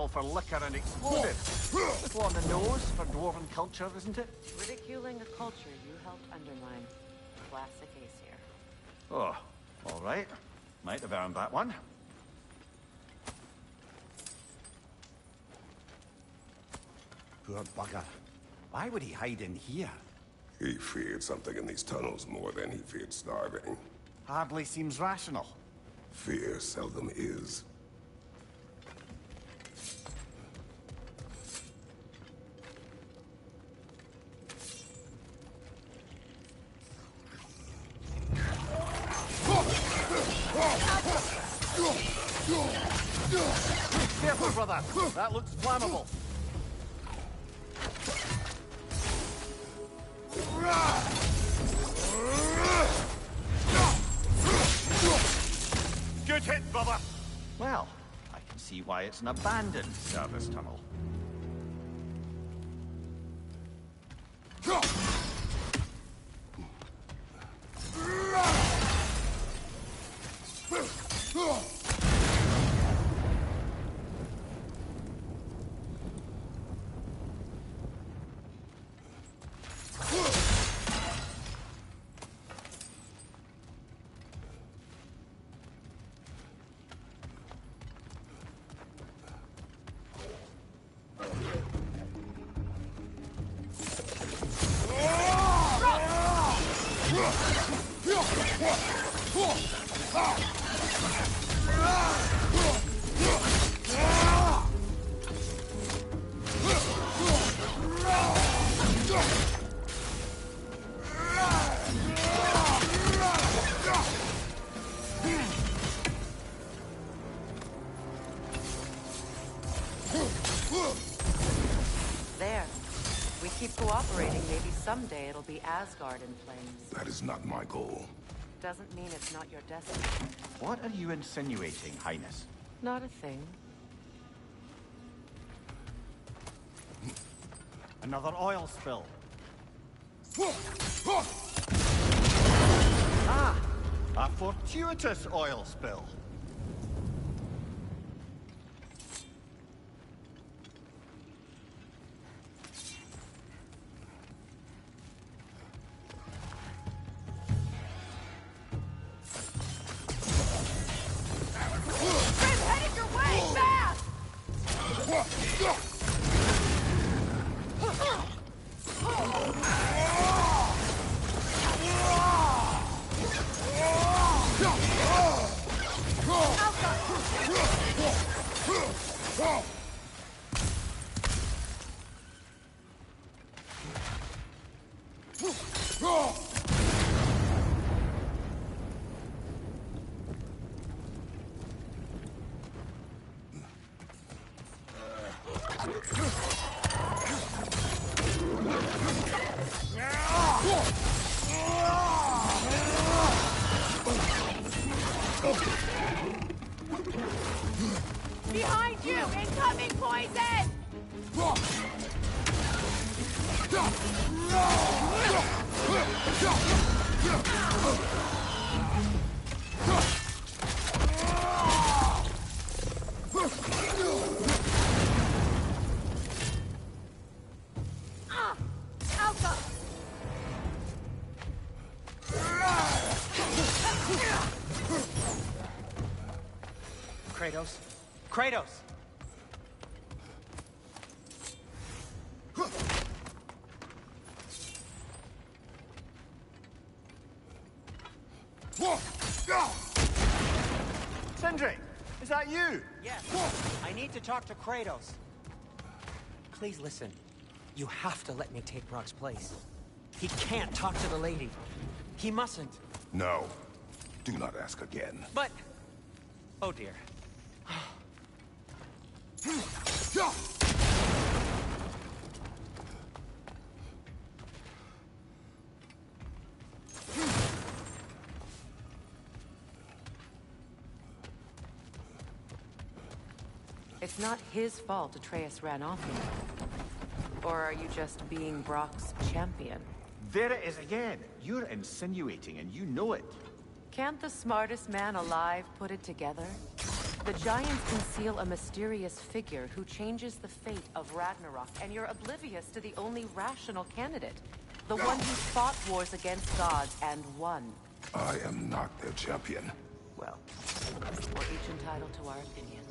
tunnel for liquor and explosives. Little on the nose for dwarven culture, isn't it? Ridiculing a culture you helped undermine. Classic ace here. Oh, all right. Might have earned that one. Poor bugger. Why would he hide in here? He feared something in these tunnels more than he feared starving. Hardly seems rational. Fear seldom is. Careful, brother. That looks flammable. Good hit, brother. Well, I can see why it's an abandoned service tunnel. There. We keep cooperating, maybe someday it'll be Asgard in flames. That is not my goal. Doesn't mean it's not your destiny. What are you insinuating, Highness? Not a thing. Another oil spill. Ah! A fortuitous oil spill. Behind you! Incoming poison! Kratos. Kratos! Sindri, is that you? Yes. I need to talk to Kratos. Please listen. You have to let me take Brock's place. He can't talk to the lady. He mustn't. No. Do not ask again. But... Oh dear. It's not his fault Atreus ran off here. Or are you just being Brock's champion? There it is again. You're insinuating and you know it. Can't the smartest man alive put it together? The Giants conceal a mysterious figure who changes the fate of Ragnarok, and you're oblivious to the only rational candidate. The one who fought wars against gods and won. I am not their champion. Well, we're each entitled to our opinion.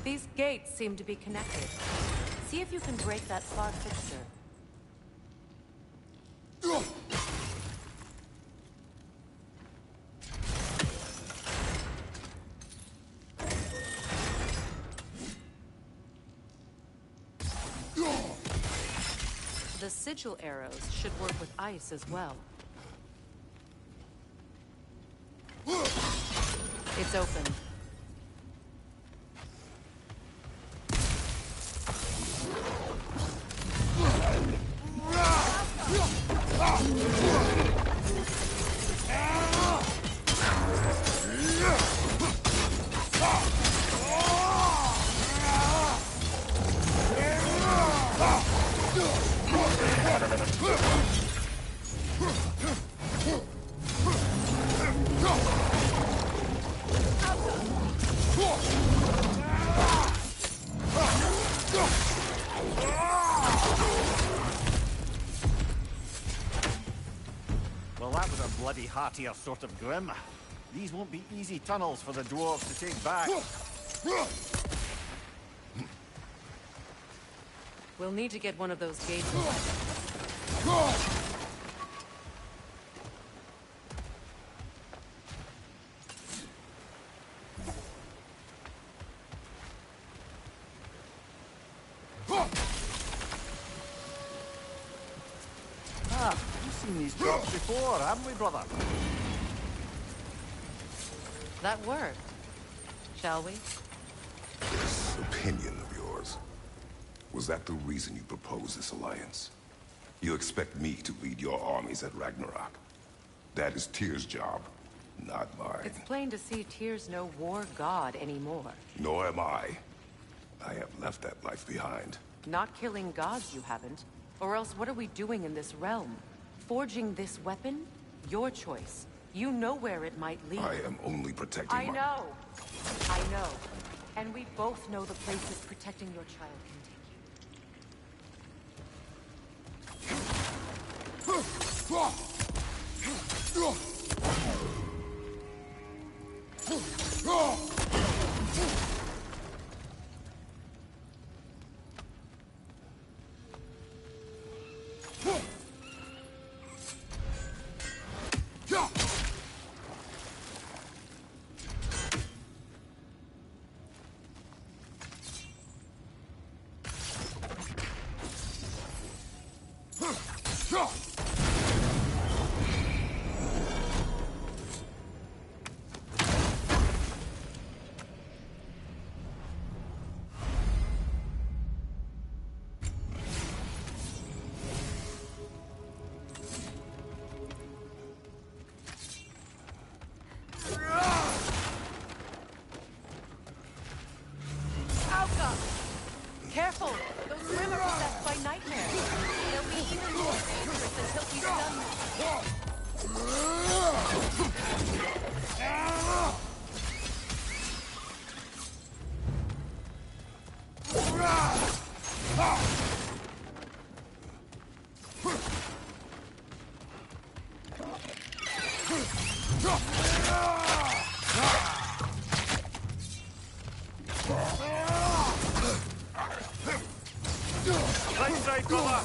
These gates seem to be connected. See if you can break that far fixture. The sigil arrows should work with ice as well. It's open. Well, that was a bloody heartier sort of grim. These won't be easy tunnels for the dwarves to take back. We'll need to get one of those gates open. We've seen these drops before, haven't we, brother? That worked. Shall we? This opinion of yours, was that the reason you proposed this alliance? You expect me to lead your armies at Ragnarok? That is Tyr's job, not mine. It's plain to see Tyr's no war god anymore. Nor am I. I have left that life behind. Not killing gods, you haven't. Or else what are we doing in this realm? Forging this weapon? Your choice. You know where it might lead. I am only protecting I know. I know. And we both know the places protecting your child Careful! Those women Right side, brother!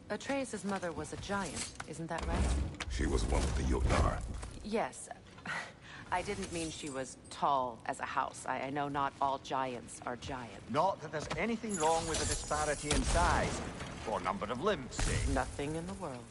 Atreus' mother was a giant, isn't that right? She was one of the Jotnar. Yes. I didn't mean she was tall as a house. I know not all giants are giant. Not that there's anything wrong with the disparity in size, or number of limbs, say. Nothing in the world.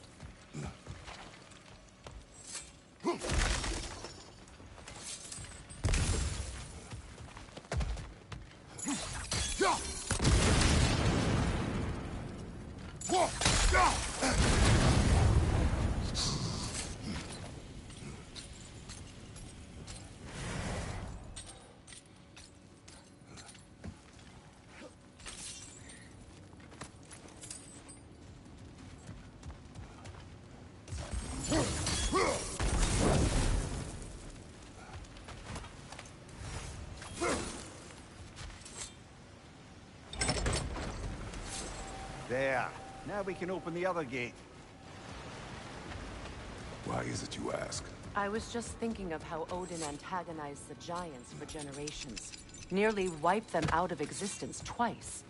There. Now we can open the other gate. Why is it you ask? I was just thinking of how Odin antagonized the giants for generations. Nearly wiped them out of existence twice.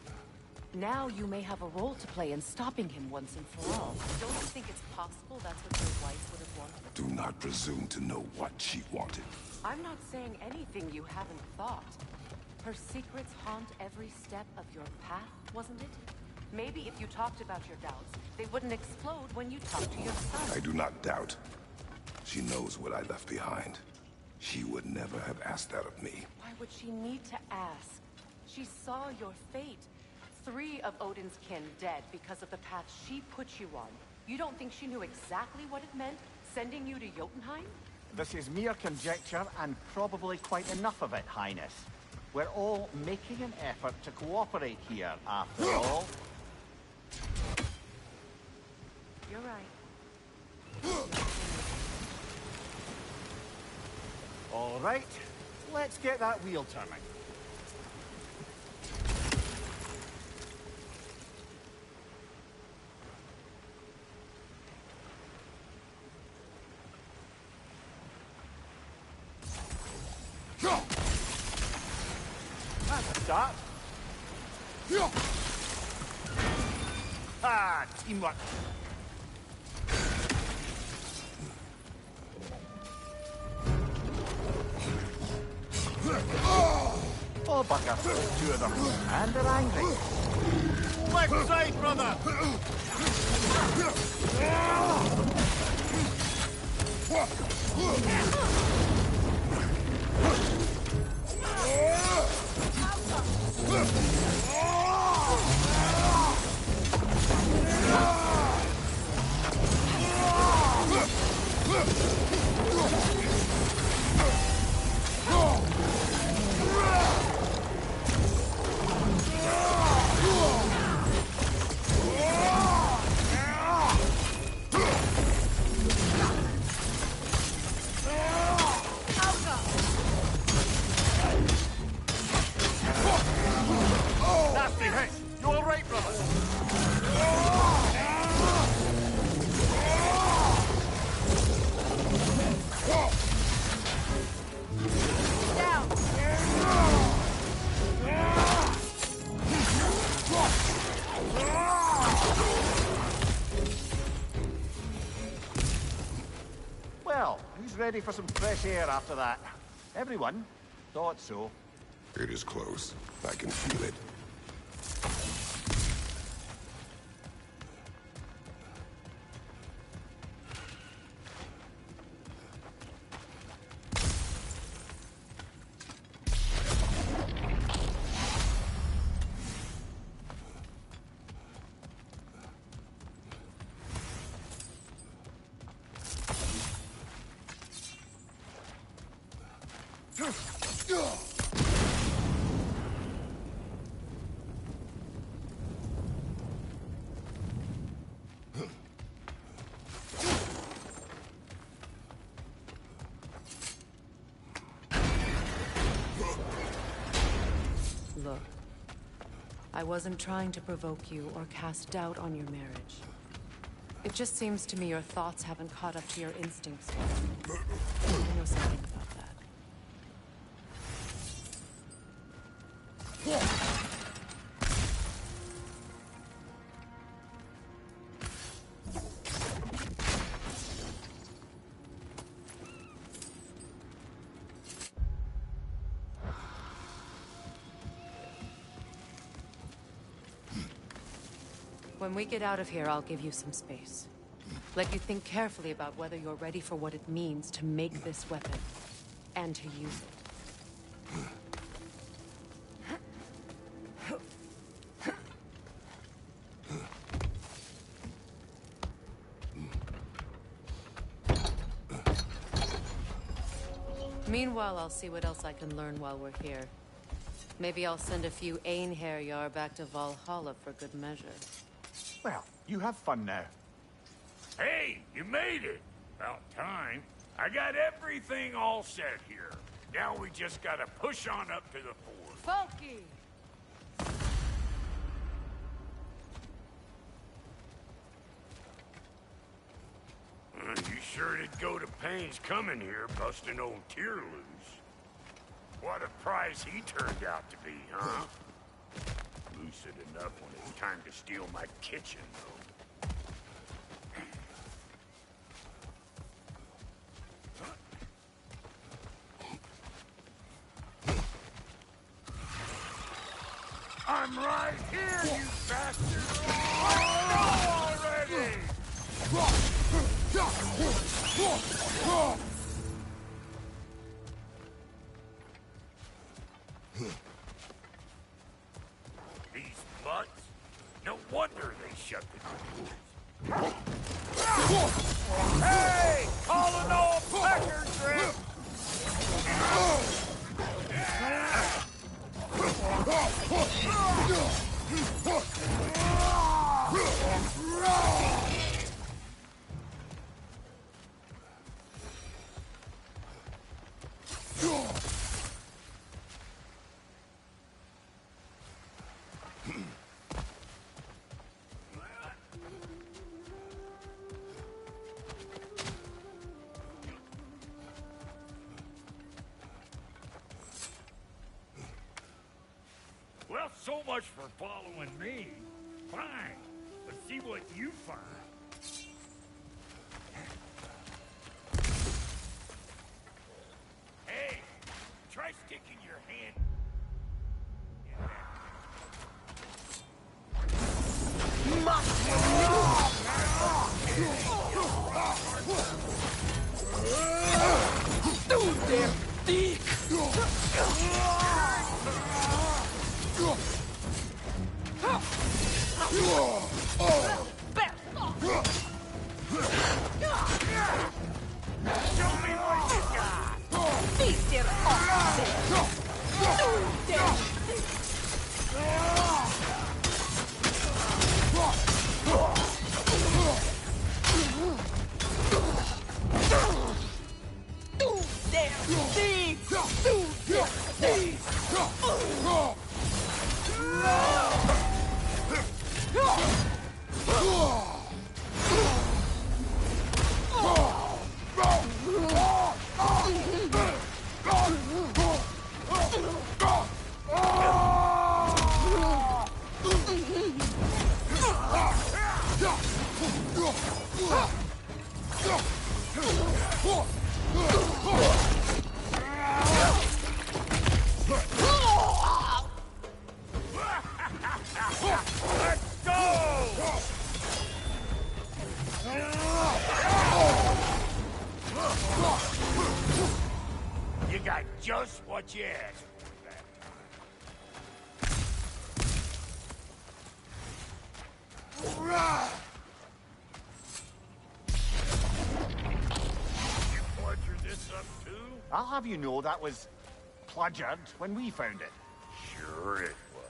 Now you may have a role to play in stopping him once and for all. Don't you think it's possible that's what your wife would have wanted? Do not presume to know what she wanted. I'm not saying anything you haven't thought. Her secrets haunt every step of your path, wasn't it? Maybe if you talked about your doubts, they wouldn't explode when you talked to your son. I do not doubt. She knows what I left behind. She would never have asked that of me. Why would she need to ask? She saw your fate. 3 of Odin's kin dead because of the path she put you on. You don't think she knew exactly what it meant, sending you to Jotunheim? This is mere conjecture, and probably quite enough of it, Highness. We're all making an effort to cooperate here, after all. You're right. All right, let's get that wheel turning. That's a start. Ah, teamwork. Oh, bugger. 2 of them. And they're angry. Left side, brother! Nasty hit! You all right, brother? Well, who's ready for some fresh air after that? Everyone? Thought so. It is close. I can feel it. Look, I wasn't trying to provoke you or cast doubt on your marriage. It just seems to me your thoughts haven't caught up to your instincts yet. I know something about that. When we get out of here, I'll give you some space. Let you think carefully about whether you're ready for what it means to make this weapon, and to use it. Meanwhile, I'll see what else I can learn while we're here. Maybe I'll send a few Einherjar back to Valhalla for good measure. Well, you have fun now. Hey, you made it! About time. I got everything all set here. Now we just gotta push on up to the fort. Falky! You sure did go to pains coming here, busting old Tyr loose. What a prize he turned out to be, huh? Lucid enough when it's time to steal my kitchen, though. I'm right here, you bastard! Oh, no already! These mutts? No wonder they shut the doors. Hey! Calling all pecker trip! Well, so much for following me. Fine. Let's see what you find. Hey, try sticking your hand in You got just what you asked for that time. You pleasure this up too? I'll have you know that was cluttered when we found it. Sure it was.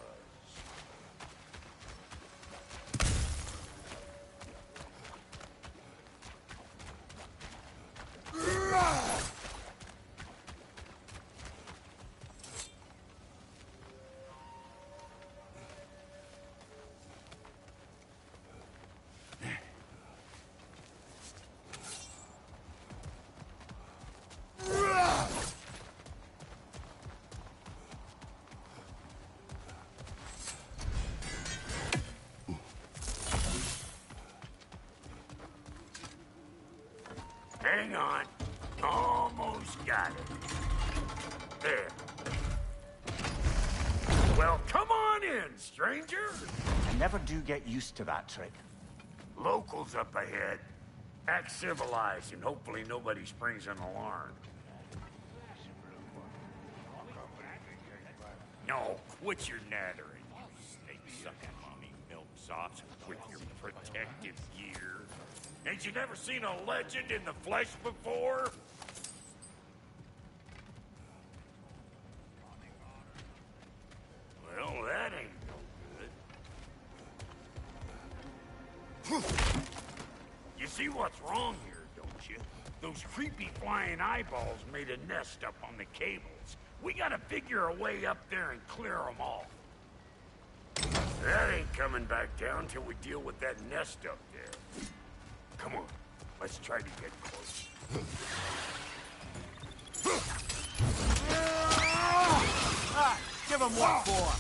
Hang on. Almost got it. There. Well, come on in, stranger. I never do get used to that trick. Locals up ahead. Act civilized, and hopefully nobody springs an alarm. No, quit your nattering, you snake-sucking mommy milksops with your protective gear. Ain't you never seen a legend in the flesh before? Well, that ain't no good. You see what's wrong here, don't you? Those creepy flying eyeballs made a nest up on the cables. We gotta figure a way up there and clear them all. That ain't coming back down till we deal with that nest up there. Come on, let's try to get close. Give him what for.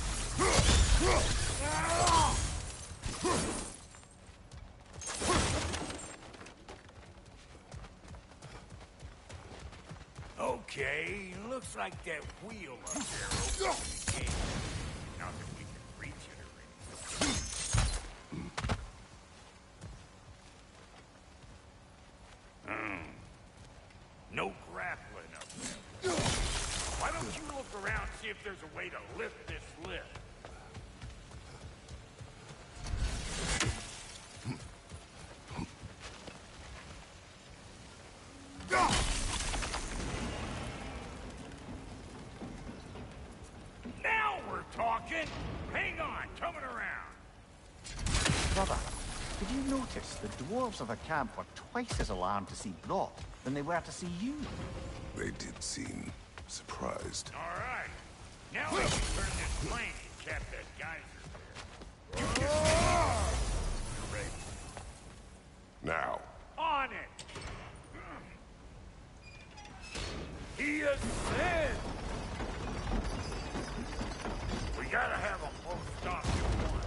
Okay, looks like that wheel up there opens the gate. Not that we can reach it already. No grappling up there. Why don't you look around and see if there's a way to lift this lift? Now we're talking! Hang on, coming around. Brother, did you notice the dwarves of the camp were twice as alarmed to see Brock than they were to see you? They did seem surprised. All right. Now we can turn this plane and cap that geyser there. You just ready. Now, On it! He ascends! We gotta have them both stop at once,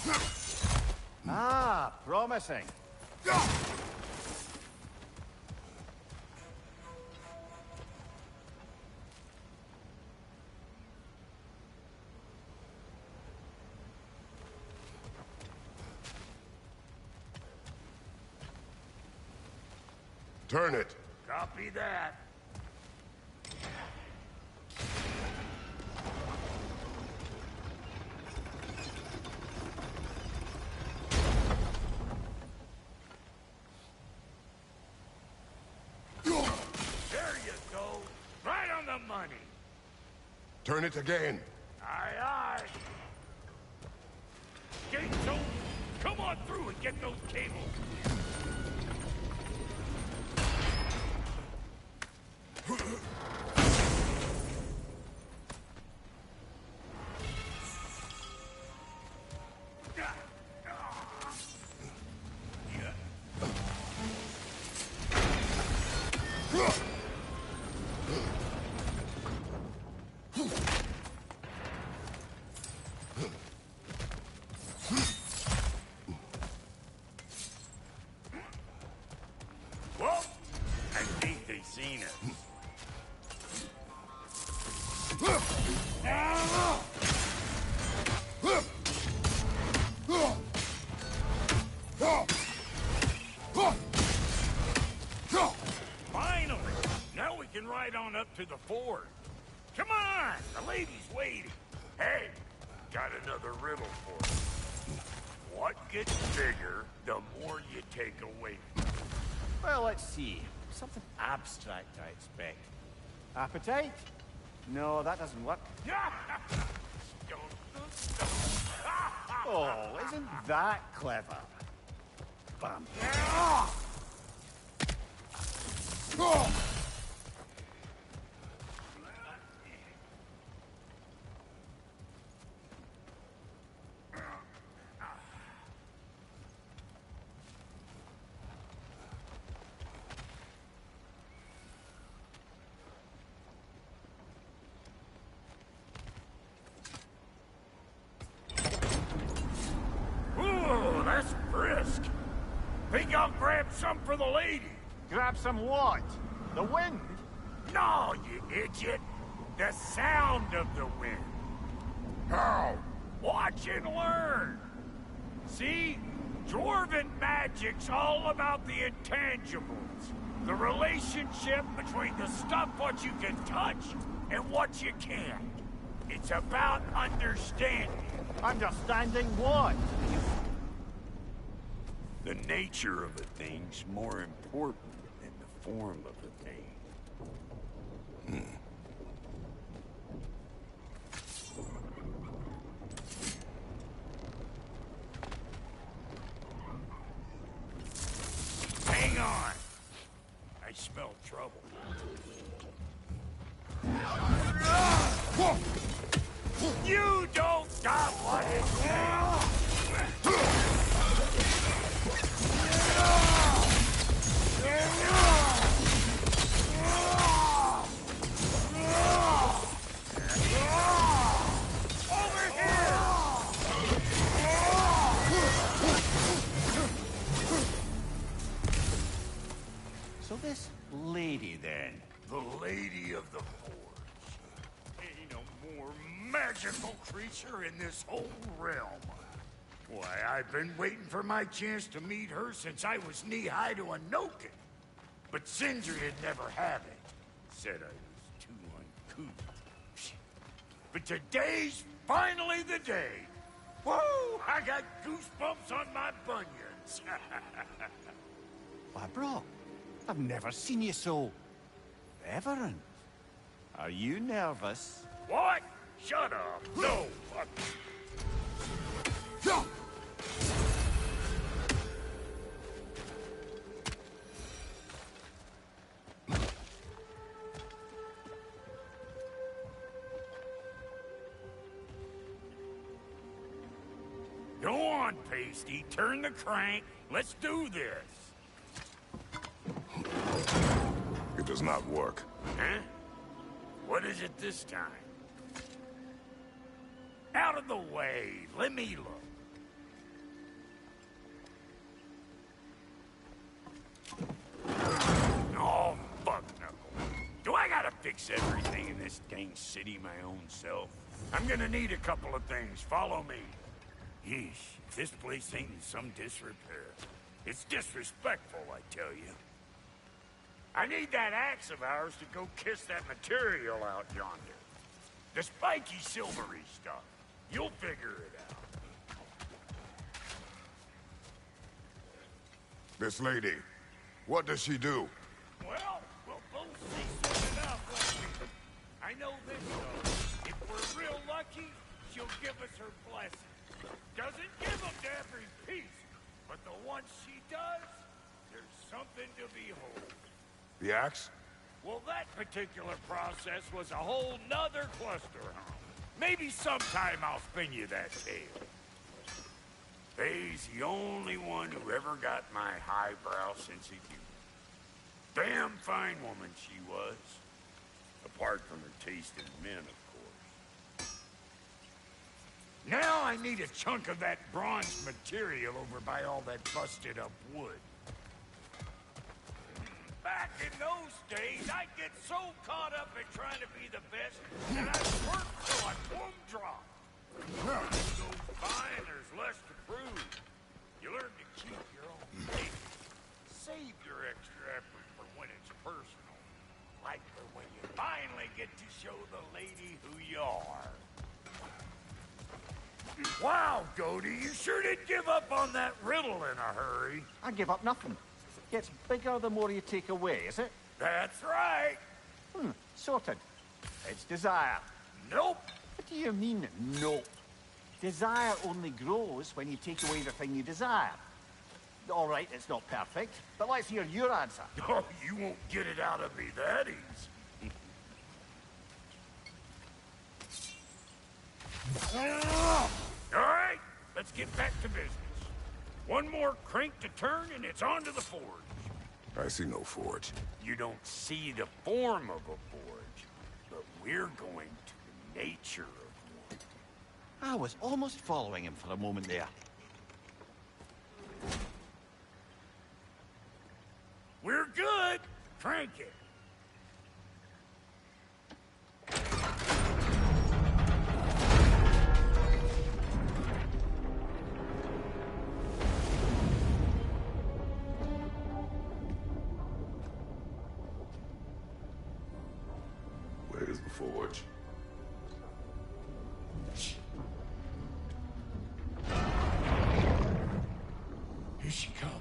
see? Ah, promising. turn it. Copy that. There you go. Right on the money. Turn it again. Aye, aye. Gates open. Come on through and get those cables. Well, I think they seen us. Finally! Now we can ride on up to the fort. Come on! The lady's waiting. Hey, got another riddle for you. What gets bigger, the more you take away from it? Well, let's see. Something abstract, I expect. Appetite? No, that doesn't work. Oh, isn't that clever? Bam. Ooh, that's brisk. Think I'll grab some for the lady? Grab some what? The wind? No, you idiot. The sound of the wind. How? Watch and learn. See? Dwarven magic's all about the intangibles. The relationship between the stuff what you can touch and what you can't. It's about understanding. Understanding what? The nature of a thing's more important than the form of a thing. Hang on. I smell trouble. You don't got what it takes. So this lady, then? The Lady of the Forge. Ain't no more magical creature in this whole realm. Why, I've been waiting for my chance to meet her since I was knee-high to a Noken. But Sindri'd never have it. Said I was too uncouth. But today's finally the day. Whoa! I got goosebumps on my bunions. Why, bro, I've never seen you so... reverent. Are you nervous? What? Shut up. No, fuck. Go on, Pasty. Turn the crank. Let's do this. It does not work. Huh? What is it this time? Out of the way. Let me look. Oh, fuck knuckle. Do I gotta fix everything in this dang city my own self? I'm gonna need a couple of things. Follow me. Yeesh, if this place ain't in some disrepair. It's disrespectful, I tell you. I need that axe of ours to go kiss that material out yonder. The spiky, silvery stuff. You'll figure it out. This lady, what does she do? Well, we'll both see soon enough, won't we? I know this, though. If we're real lucky, she'll give us her blessing. Doesn't give them to every piece, but the ones she does, there's something to behold. The axe? Well, that particular process was a whole nother cluster, huh? Maybe sometime I'll spin you that tale. Faye's the only one who ever got my highbrow sense of humor. Damn fine woman she was. Apart from her taste in men, of course. Now I need a chunk of that bronze material over by all that busted up wood. Back in those days, I'd get so caught up in trying to be the best that I'd work till I plumb drop. Time goes by and there's less to prove. You learn to keep your own pace. Save your extra effort for when it's personal. Like for when you finally get to show the lady who you are. Wow, Goody, you sure did give up on that riddle in a hurry. I give up nothing. Gets bigger the more you take away, is it? That's right. Sorted. It's desire. Nope. What do you mean, no? Desire only grows when you take away the thing you desire. All right, it's not perfect, but let's hear your answer. Oh, you won't get it out of me that easy. All right, let's get back to business. One more crank to turn and it's on to the forge. I see no forge. You don't see the form of a forge, but we're going to the nature of one. I was almost following him for a moment there. We're good. Crank it. Where's the forge? Here she comes.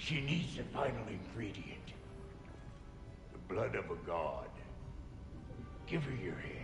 She needs the final ingredient. The blood of a god. Give her your hand.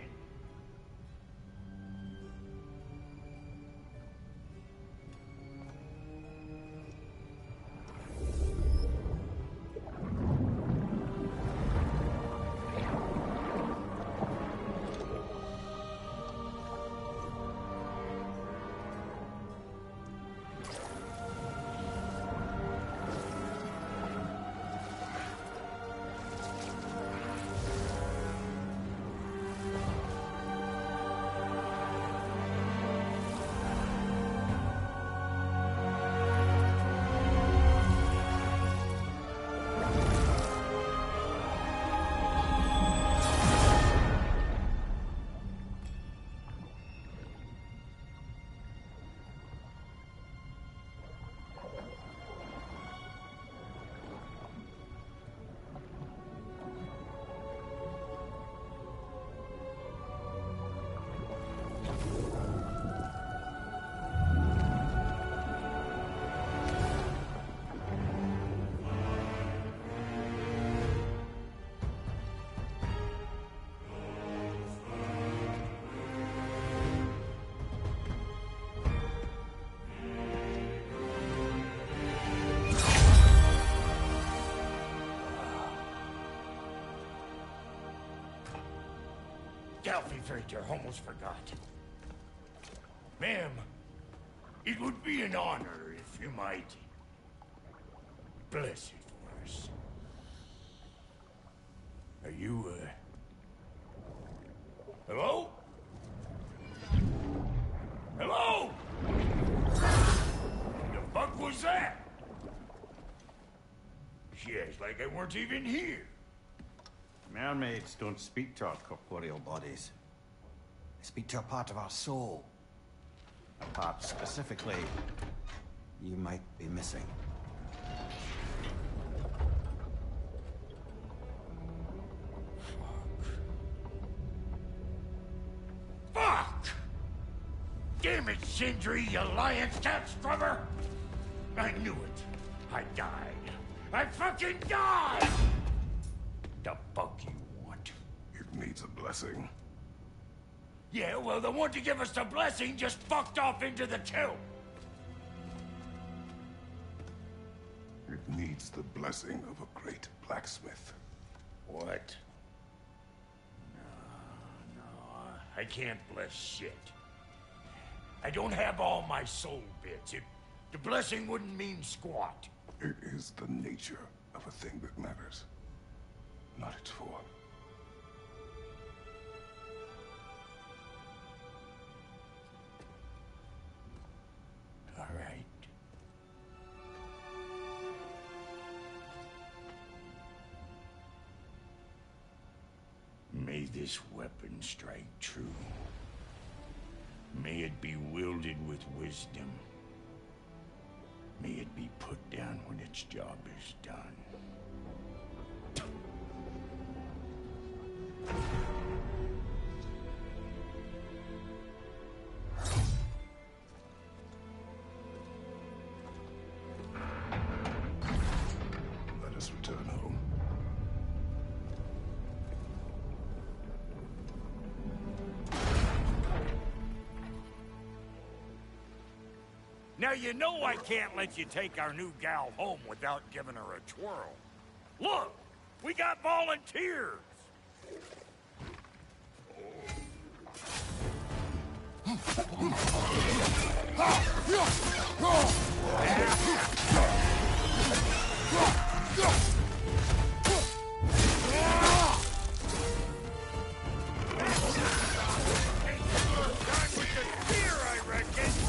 Delphi Victor, almost forgot. Ma'am, it would be an honor if you might bless it for us. Are you, hello? Hello? The fuck was that? She acts like I weren't even here. Mermaids don't speak to our corporeal bodies. They speak to a part of our soul. A part specifically you might be missing. Fuck! Damn it, Sindri, you Alliance cat scrubber! I knew it. I died. I fucking died! The fuck you want? It needs a blessing. Yeah, well, the one to give us the blessing just fucked off into the tomb. It needs the blessing of a great blacksmith. What? No, I can't bless shit. I don't have all my soul bits. The blessing wouldn't mean squat. It is the nature of a thing that matters, not its form. All right. May this weapon strike true. May it be wielded with wisdom. May it be put down when its job is done. Let us return home. Now you know I can't let you take our new gal home without giving her a twirl. Look, we got volunteers.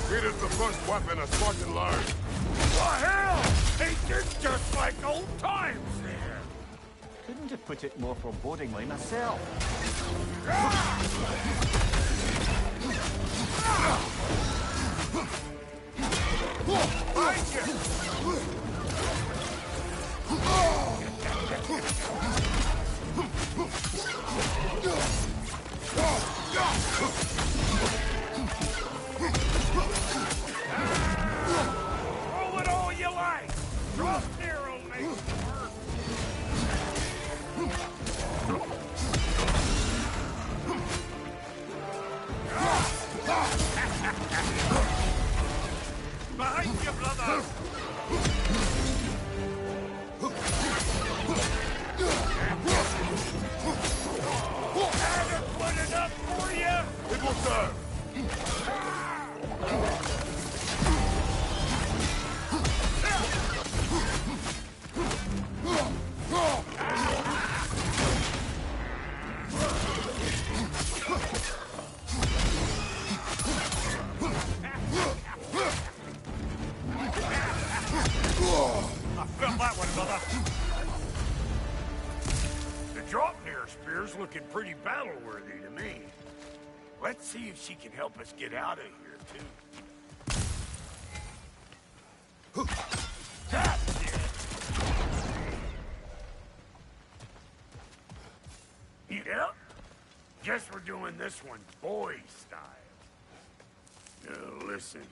It is the first weapon a Spartan learned. What the hell? Ain't this just like old times there? Couldn't have put it more forebodingly myself. Find you! Throw it all you like! Draupnir will make it work! Behind you, brother! Had to put it up for you! It will serve. I felt that one, brother. The Draupnir spear's looking pretty battle-worthy to me. Let's see if she can help us get out of here, too. That's it! Yep. Guess we're doing this one boy style. Listen,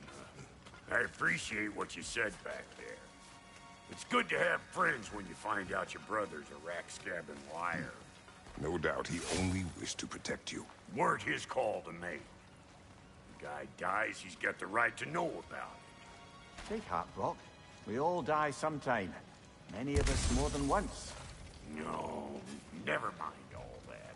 I appreciate what you said back there. It's good to have friends when you find out your brother's a rack-scabbing liar. No doubt he only wished to protect you. Weren't his call to make. The guy dies, he's got the right to know about it. Take heart, Brock. We all die sometime. Many of us more than once. No, never mind all that.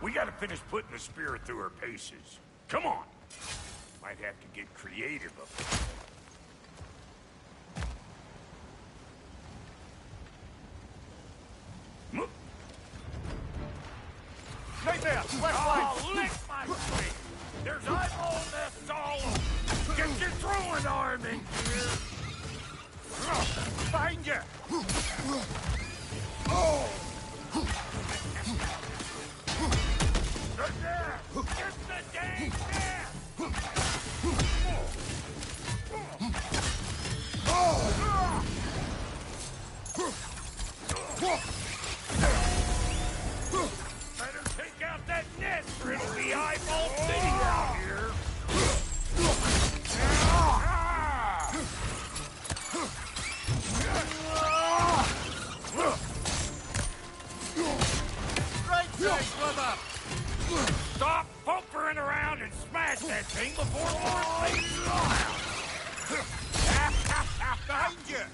We gotta finish putting the spear through her paces. Come on! Might have to get creative up there. Right there! Left line! Oh, lick my feet! There's eyeball nests all over! Get your throwing arm in here! Find you! Oh! There! Get the dang net! Stop pumpering around and smash that thing before more things fall out! Behind you!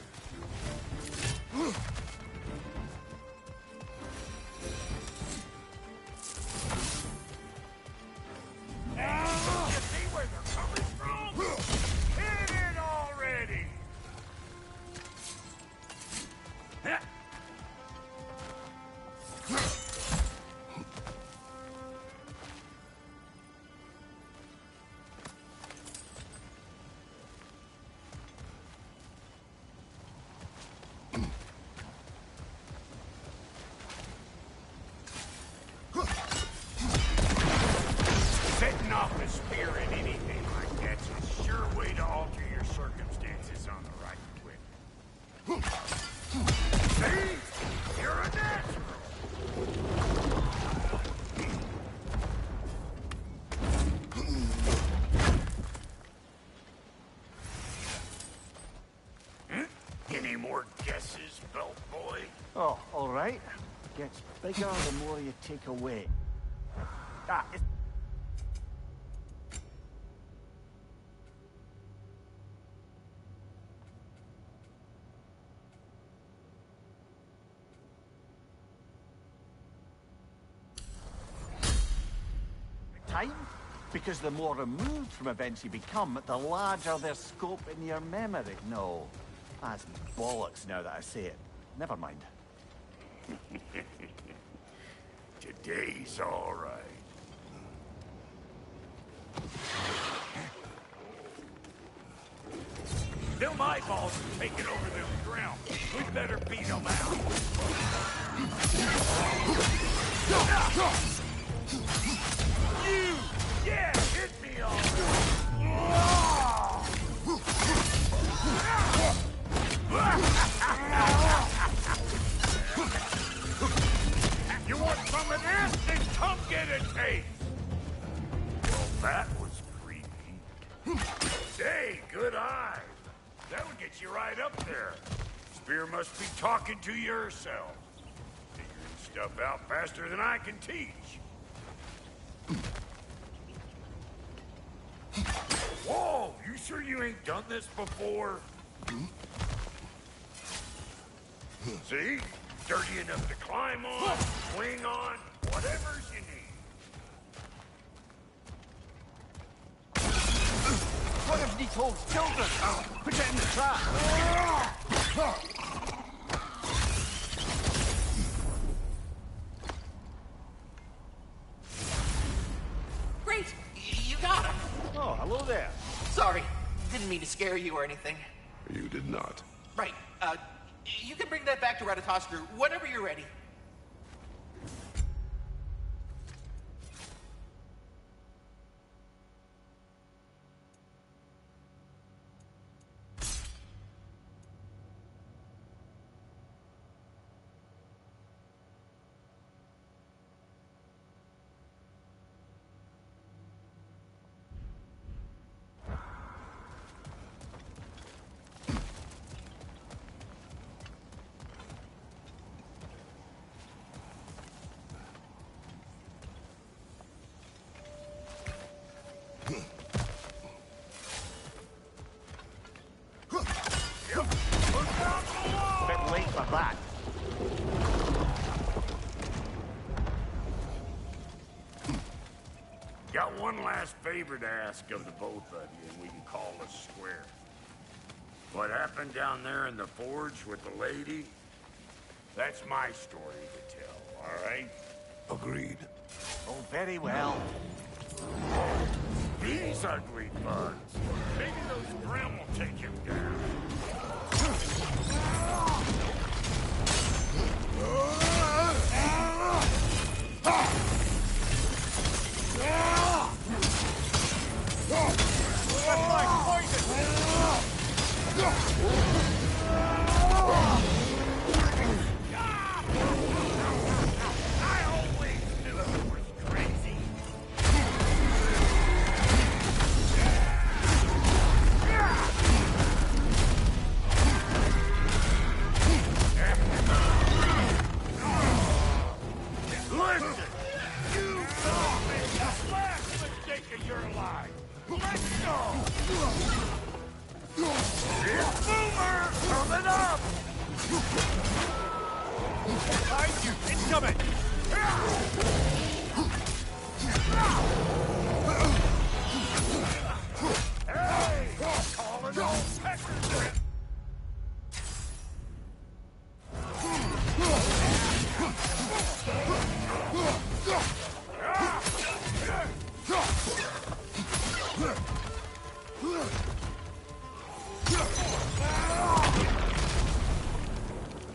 You see where they're coming from? Hit it already! Setting off a spear in anything like that's a sure way to alter your circumstances on the right quick. See? You're a natural! Any more guesses, belt boy? Oh, all right. Gets bigger the more you take away. Ah, it's... Time? Because the more removed from events you become, the larger their scope in your memory. No, that's bollocks now that I say it. Never mind. Today's all right. Them eyeballs are taking over the ground. We better beat them out. You! Yeah, hit me already! You want some of this? Then come get a taste! Well, that was creepy. Hey, good eye. That would get you right up there. Spear must be talking to you herself. Figuring stuff out faster than I can teach. Whoa! You sure you ain't done this before? See? Dirty enough to climb on, swing on, whatever's you need. What if Nick holds children? Put it in the trap. Great! You got him! Oh, hello there. Sorry, didn't mean to scare you or anything. You did not. Right, you can bring that back to Ratatoskru whenever you're ready. Bit late for that. Got one last favor to ask of the both of you, and we can call us square. What happened down there in the forge with the lady? That's my story to tell, all right? Agreed. Oh, very well. These ugly bugs. Maybe those Grim will take him down. That's like poison! I always knew it was crazy. Boomer! Coming up! Behind you! Incoming! Hey! Calling all peckers!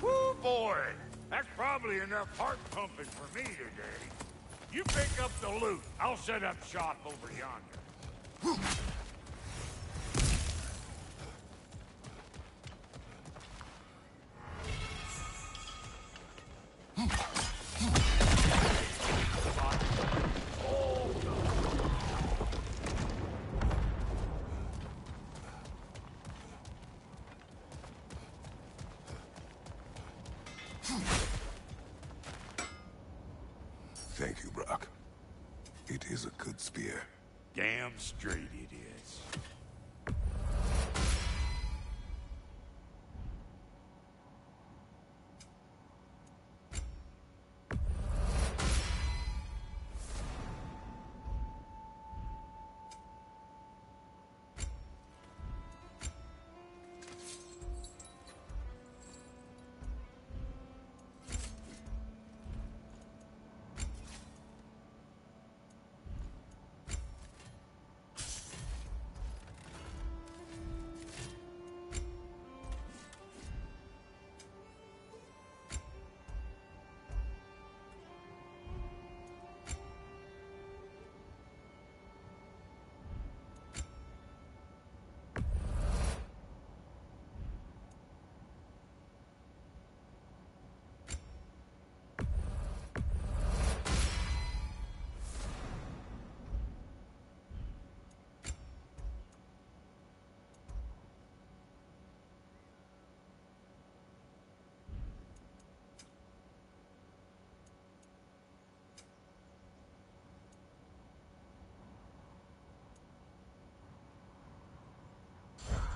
Woo, boy! That's probably enough heart pumping for me today. You pick up the loot. I'll set up shop over yonder. Thank you, Brock. It is a good spear. Damn straight it is.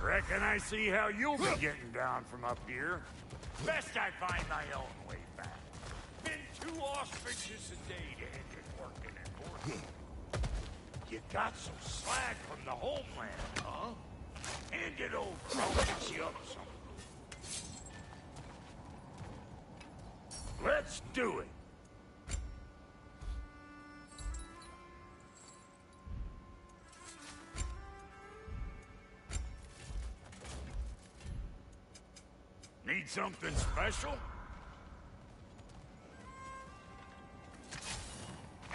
Reckon I see how you'll be getting down from up here. Best I find my own way back. Been too auspicious a day to end it working and working. You got some slack from the homeland, huh? Hand it over, I'll fix you up some. Let's do it. Need something special?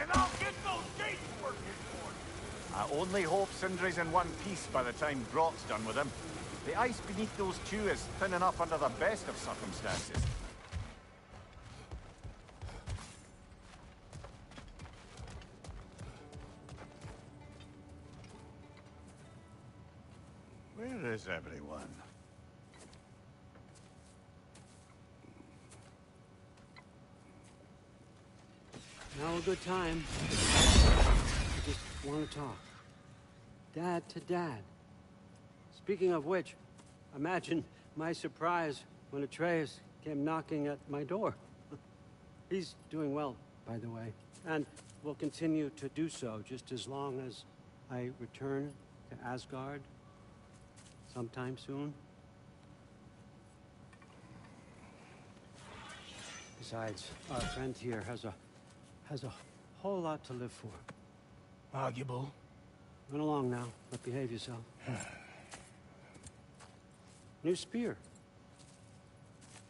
And I'll get those gates working for you. I only hope Sindri's in one piece by the time Grott's done with him. The ice beneath those two is thinning up under the best of circumstances. Where is everyone? Now a good time. I just want to talk. Dad to Dad. Speaking of which, imagine my surprise when Atreus came knocking at my door. He's doing well, by the way, and will continue to do so just as long as I return to Asgard sometime soon. Besides, our friend here has a whole lot to live for. Arguable. Run along now, but behave yourself. New spear.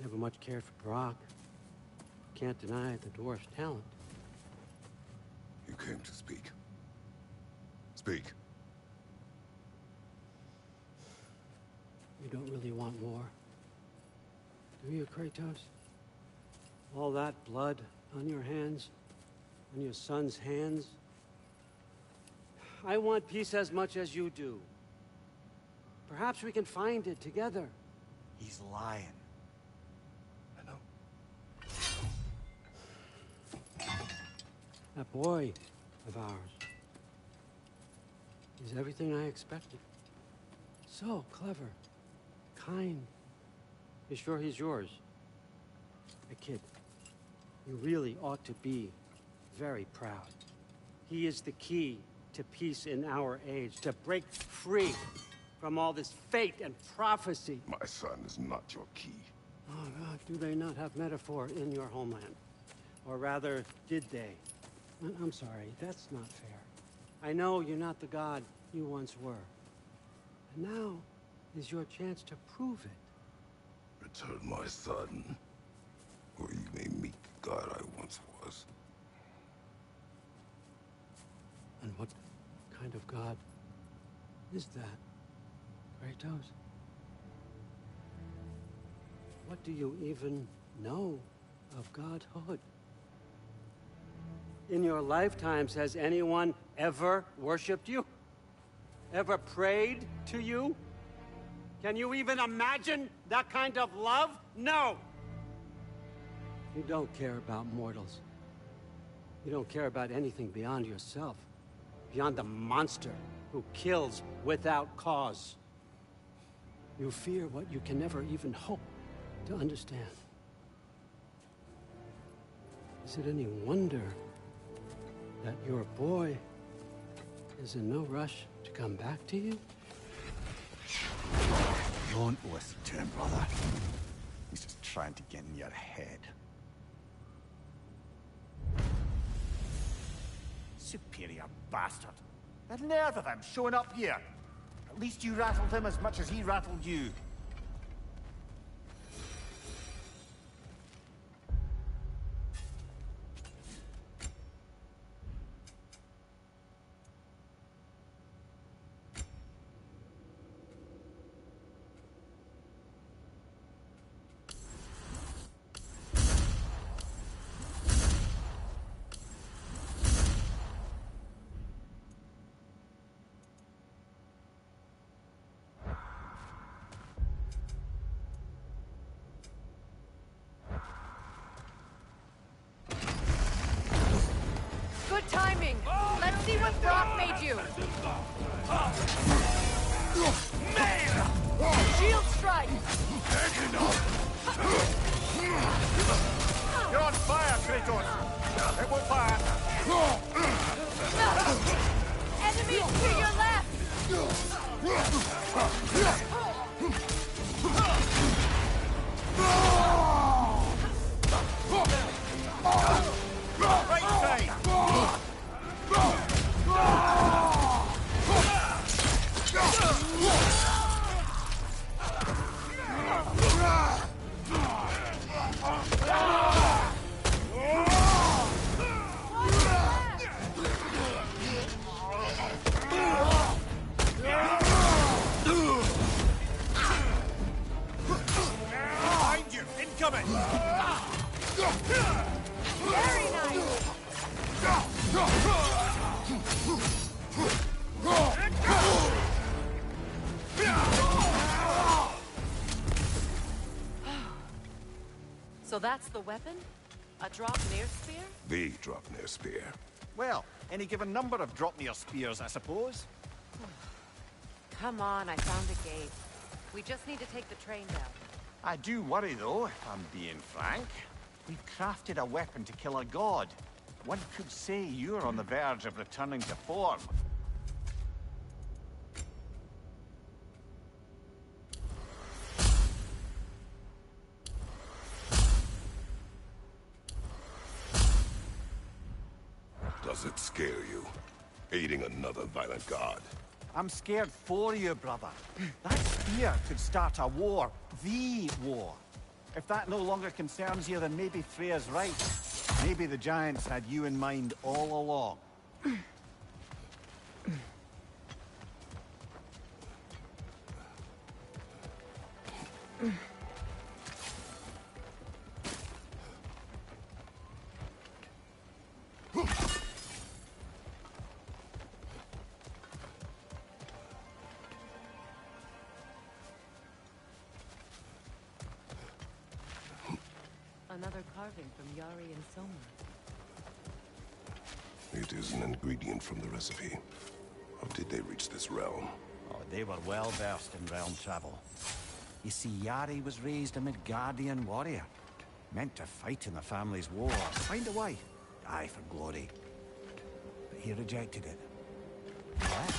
Never much cared for Brock. Can't deny the dwarf's talent. You came to speak. Speak. You don't really want war, do you, Kratos? All that blood on your hands, on your son's hands. I want peace as much as you do. Perhaps we can find it together. He's lying. I know. That boy of ours. He's everything I expected. So clever, kind. You sure he's yours? Hey, kid, you really ought to be very proud. He is the key to peace in our age, to break free from all this fate and prophecy. My son is not your key. Oh, God, do they not have metaphor in your homeland? Or rather, did they? I'm sorry, that's not fair. I know you're not the god you once were. And now is your chance to prove it. Return my son, or you may meet the god I once was. And what kind of god is that, Kratos? What do you even know of godhood? In your lifetimes, has anyone ever worshipped you? Ever prayed to you? Can you even imagine that kind of love? No! You don't care about mortals. You don't care about anything beyond yourself. Beyond the monster who kills without cause. You fear what you can never even hope to understand. Is it any wonder that your boy is in no rush to come back to you? Don't listen to him, brother. He's just trying to get in your head. Superior bastard. The nerve of him showing up here. At least you rattled him as much as he rattled you. Good timing! Let's see what Brock made you! Shield strike! You're on fire, Kratos! It will fire! Enemies to your left! Right side! Behind you! Incoming! Very nice! So that's the weapon? A Draupnir spear? The Draupnir spear. Well, any given number of Draupnir spears, I suppose. Come on, I found a gate. We just need to take the train down. I do worry, though, if I'm being frank. We've crafted a weapon to kill a god. One could say you're on the verge of returning to form. Does it scare you? Aiding another violent god? I'm scared for you, brother. That spear could start a war. The war. If that no longer concerns you, then maybe Freya's right. Maybe the Giants had you in mind all along. Another carving from Yari and Soma. It is an ingredient from the recipe. How did they reach this realm? Oh, they were well versed in realm travel. You see, Yari was raised a Midgardian warrior. Meant to fight in the family's war, find a way, die for glory. But he rejected it. What?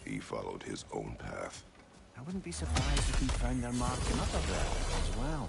He followed his own path. I wouldn't be surprised if he found their mark in other realms as well.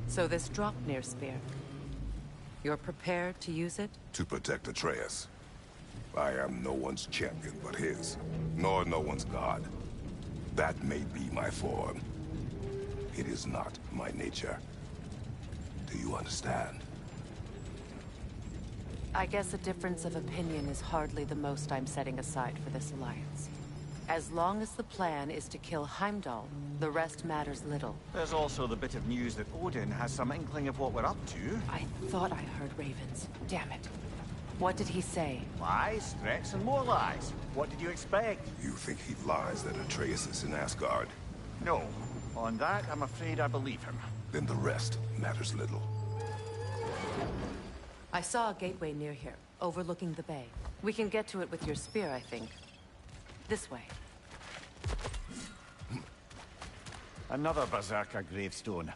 So this Draupnir spear, you're prepared to use it? To protect Atreus. I am no one's champion but his, nor no one's god. That may be my form. It is not my nature. Do you understand? I guess a difference of opinion is hardly the most I'm setting aside for this alliance. As long as the plan is to kill Heimdall, the rest matters little. There's also the bit of news that Odin has some inkling of what we're up to. I thought I heard ravens. Damn it. What did he say? Lies, threats, and more lies. What did you expect? You think he lies that Atreus is in Asgard? No. On that, I'm afraid I believe him. Then the rest matters little. I saw a gateway near here, overlooking the bay. We can get to it with your spear, I think. This way. Another Berserker gravestone.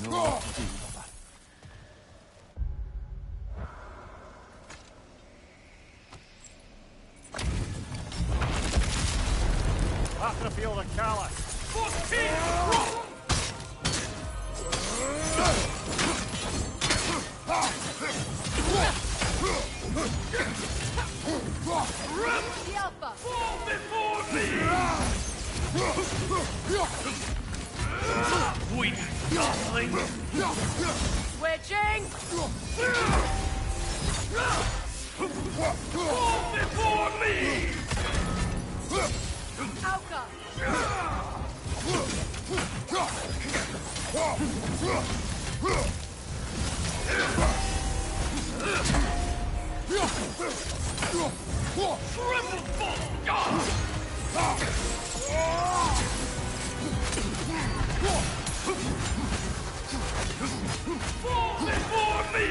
You know what to do, brother. Battlefield of Callus. The Alpha! Fall before me! Weak godling! Switching! Fall before me! Alka! Triple full god! Fall before me! Fall before me!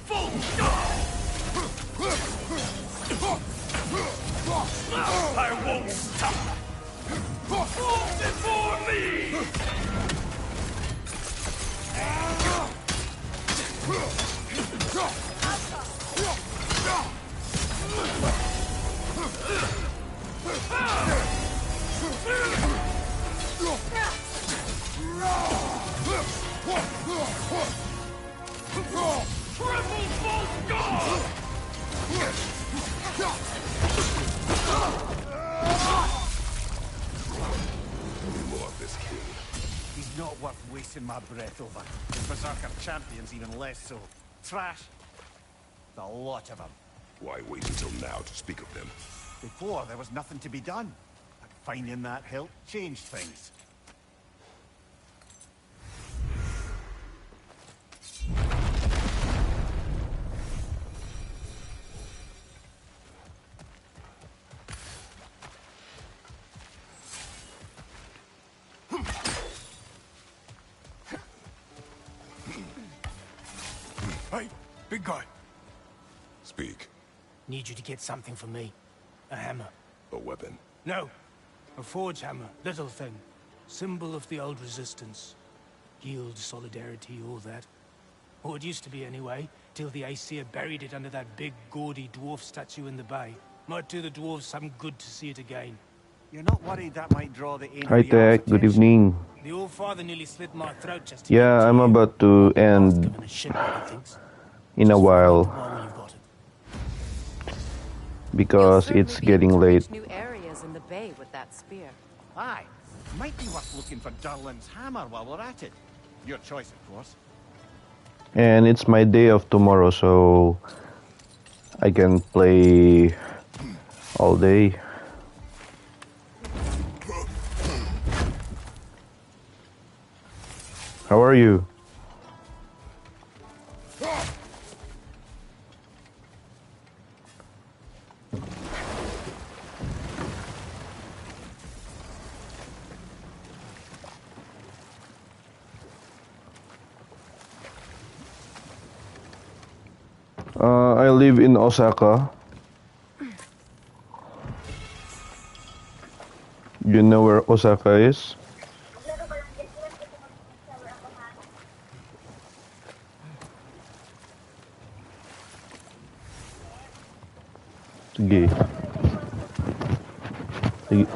Full god! I won't stop! Fall before me! Triple full god! More of this king. He's not worth wasting my breath over. His Berserker champion's even less so. Trash. The lot of them. Why wait until now to speak of them? Before, there was nothing to be done. But finding that hilt changed things. Hey, big guy. Speak. Need you to get something for me. A hammer. A weapon. No. A forge hammer, little thing. Symbol of the old resistance. Guild, solidarity, all that. Or it used to be anyway, till the Aesir buried it under that big, gaudy dwarf statue in the bay. Might do the dwarves some good to see it again. You're not worried that might draw the Hi Tech, good evening. The old father nearly slit my throat just to Yeah, I'm about to end in a while because it's getting late. New areas in the bay with that spear. Aye, might be worth looking for Durlin's hammer while we're at it. Your choice, of course. And it's my day off tomorrow, so I can play all day. How are you? I live in Osaka. You know where Osaka is? Sige. Sige.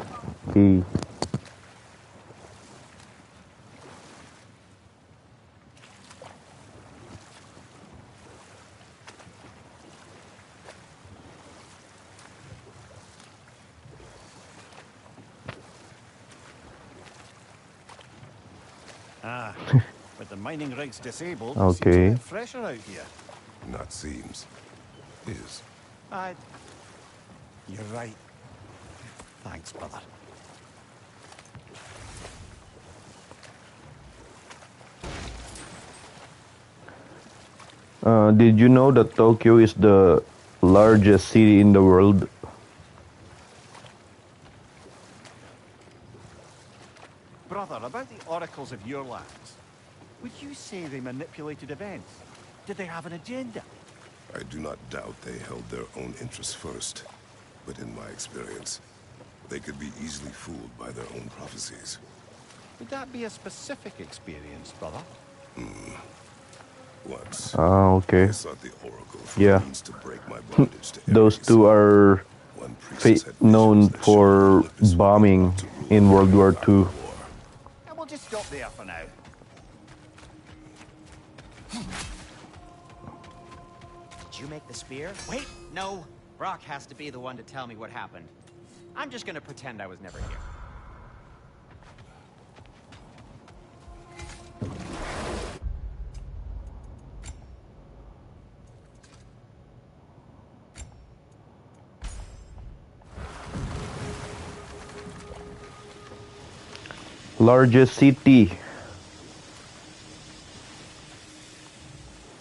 Sige. Ah, with the mining rigs disabled, Okay. seems a bit fresher out here. Not seems. Is. You're right. Thanks, brother. Did you know that Tokyo is the largest city in the world? Brother, about the oracles of your lands, would you say they manipulated events? Did they have an agenda? I do not doubt they held their own interests first. But in my experience, they could be easily fooled by their own prophecies. Would that be a specific experience, brother? Once, Okay. I sought the oracle for Yeah. means to break my bondage to Those Ares. two are One priestess had known visions that for showed Olympus would bombing be to rule in World War without II. war. And we'll just stop there for now. Did you make the spear? Wait, no. Brock has to be the one to tell me what happened. I'm just gonna pretend I was never here. Largest city.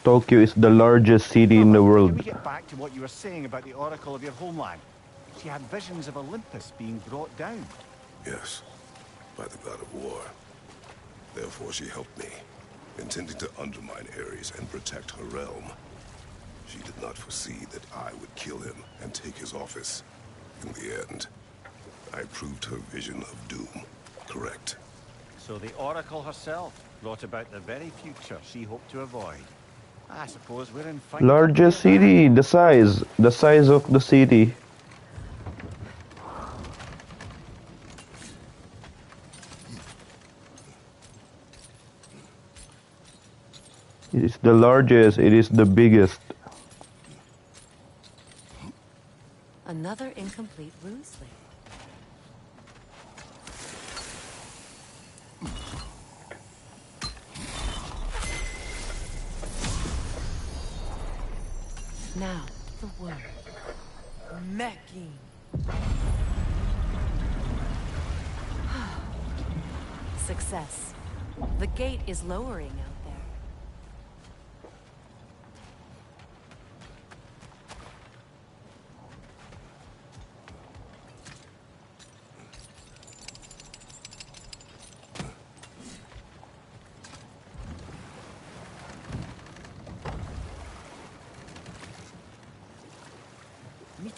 Tokyo is the largest city in the Can world. we get back to what you were saying about the oracle of your homeland? She had visions of Olympus being brought down. Yes, by the god of war. Therefore she helped me, intending to undermine Ares and protect her realm. She did not foresee that I would kill him and take his office. In the end, I proved her vision of doom correct. So the oracle herself brought about the very future she hoped to avoid. I suppose we're in fine Largest company city, at the size of the city. It is the largest, it is the biggest. Another incomplete ruse link. Now, the word. Mecking. Success. The gate is lowering out there.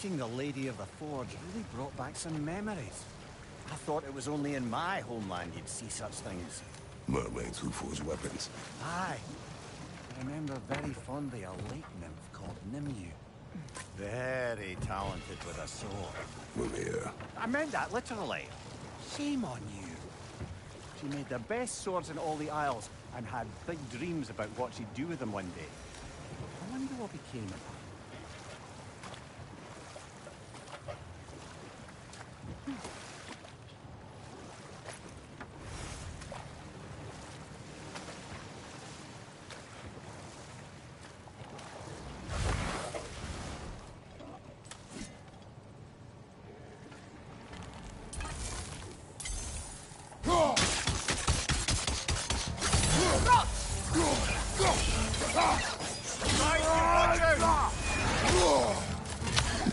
Meeting the Lady of the Forge really brought back some memories. I thought it was only in my homeland you'd see such things. Mermaids who forge weapons. Aye. I remember very fondly a lake nymph called Nimue. Very talented with a sword. Mimir. I meant that literally. Shame on you. She made the best swords in all the Isles and had big dreams about what she'd do with them one day. I wonder what became of her.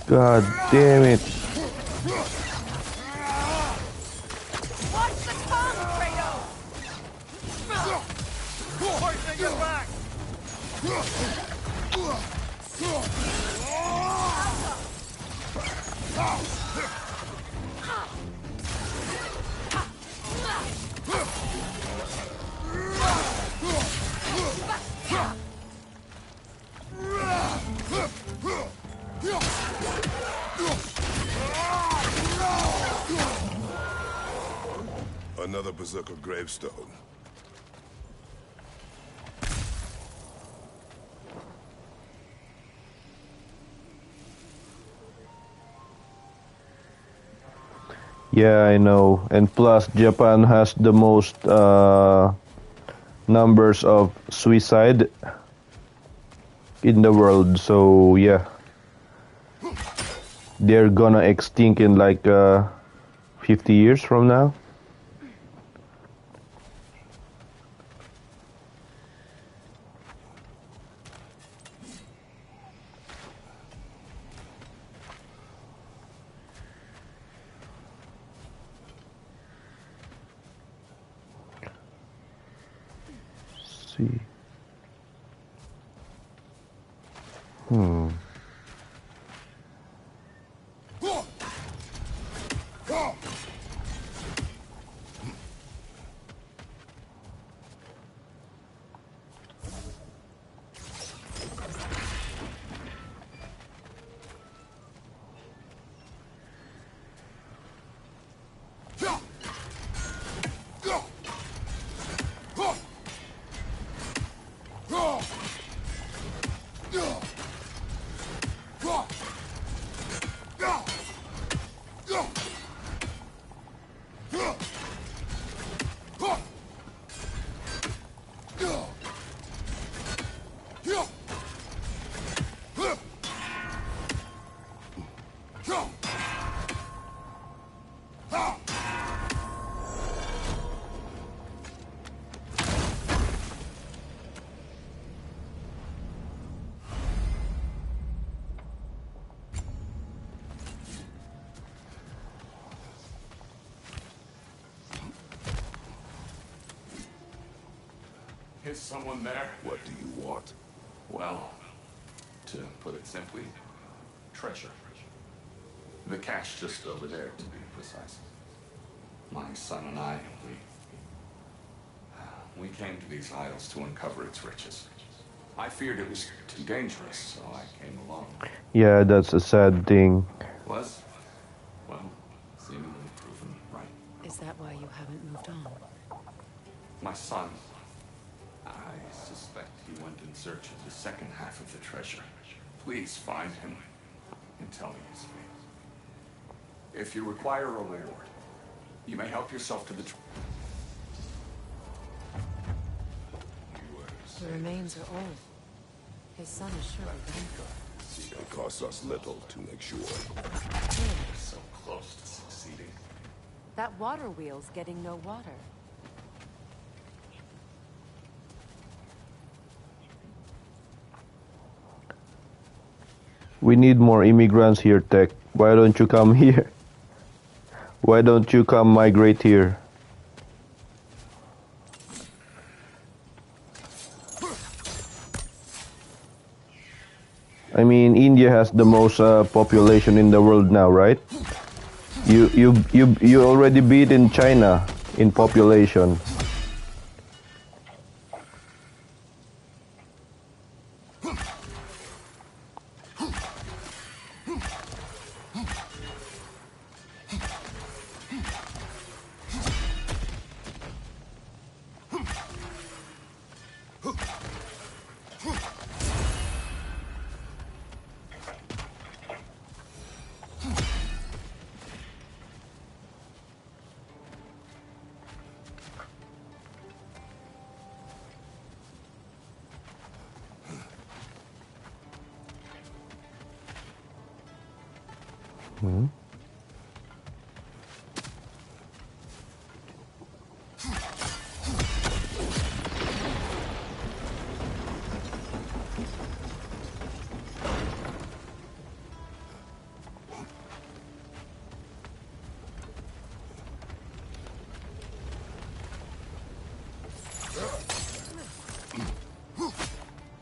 God damn it. Watch the tongue, Kratos! Pointing your back! Another berserker gravestone. Yeah, I know. And plus, Japan has the most numbers of suicide in the world. So yeah, they're gonna extinct in like 50 years from now. See. Is someone there? What do you want? Well, to put it simply, treasure. The cache just over there, to be precise. My son and I, we came to these isles to uncover its riches. I feared it was too dangerous, so I came along. Yeah, that's a sad thing. Was, well, seemingly proven right. Is that why you haven't moved on? My son, I suspect he went in search of the second half of the treasure. Please find him and tell me his fate. If you require a reward, you may help yourself to the The remains are old. His son is surely gone. It costs us little to make sure. So close to succeeding. That water wheel's getting no water. We need more immigrants here, Tech. Why don't you come here? Why don't you come migrate here? I mean, India has the most population in the world now, right? You already beat in China in population. Hmm.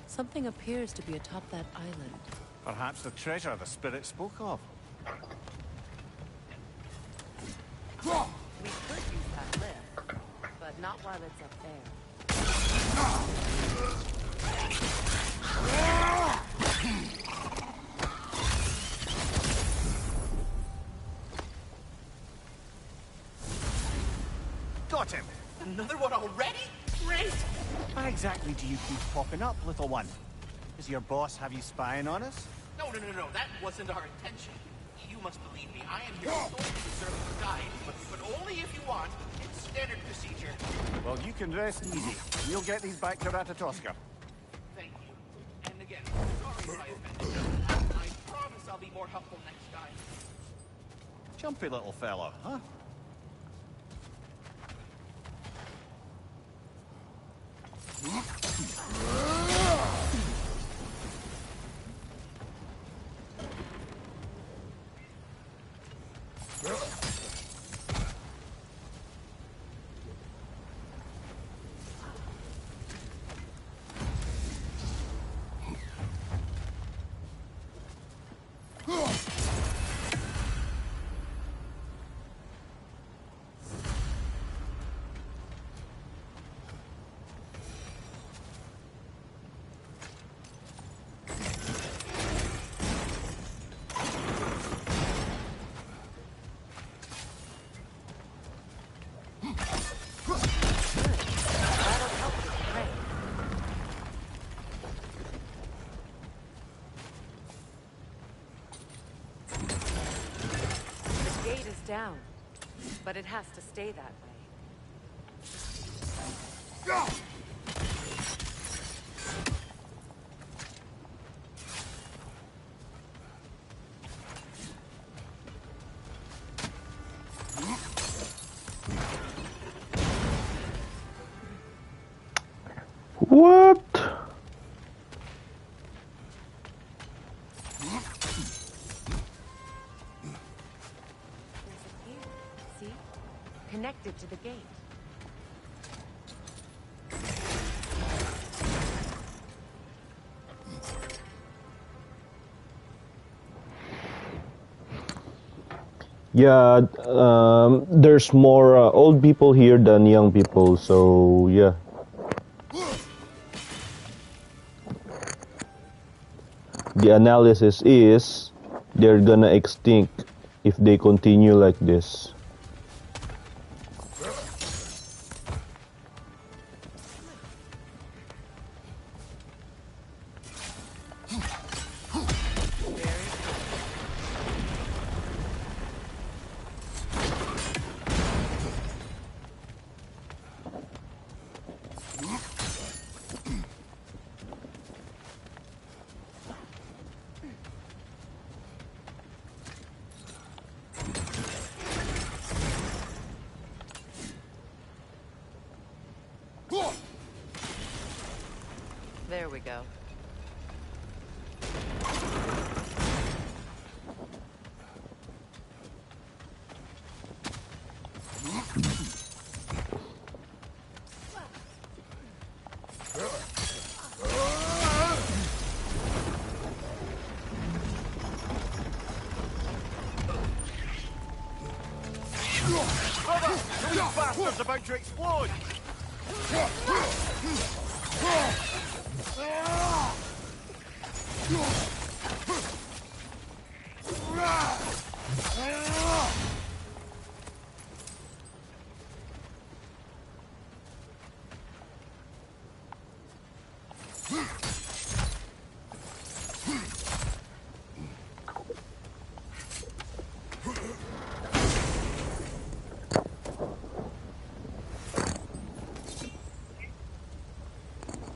Something appears to be atop that island. Perhaps the treasure the spirit spoke of. We could use that lift, but not while it's up there. Got him! Another one already? Great! Why exactly do you keep popping up, little one? Does your boss have you spying on us? No. That wasn't our intention. You must believe me. I am here solely to serve as a guide, but only if you want. It's standard procedure. Well, you can rest easy. We'll get these back to Ratatoska. Thank you. And again, sorry if I offended. I promise I'll be more helpful next time. Jumpy little fellow, huh? Down, but it has to stay that way. What? Connected to the gate. Yeah, there's more old people here than young people, so yeah. The analysis is they're gonna extinct if they continue like this. There we go. Brother, those bastards about to explode!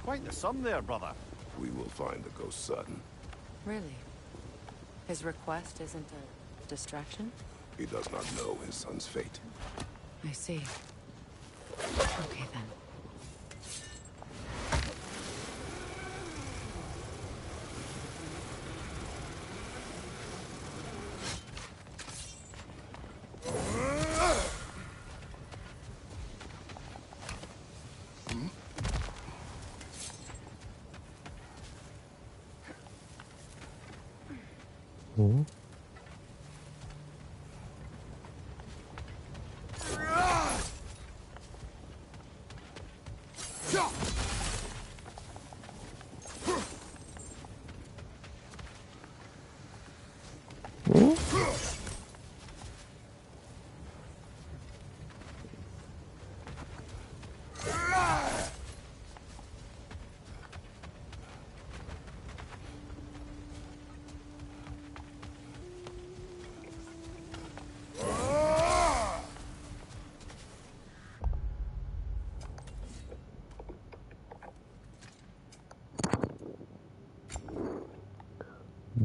Quite the sum there, brother. We will find the ghost son. Really? His request isn't a distraction? He does not know his son's fate. I see. Okay, then.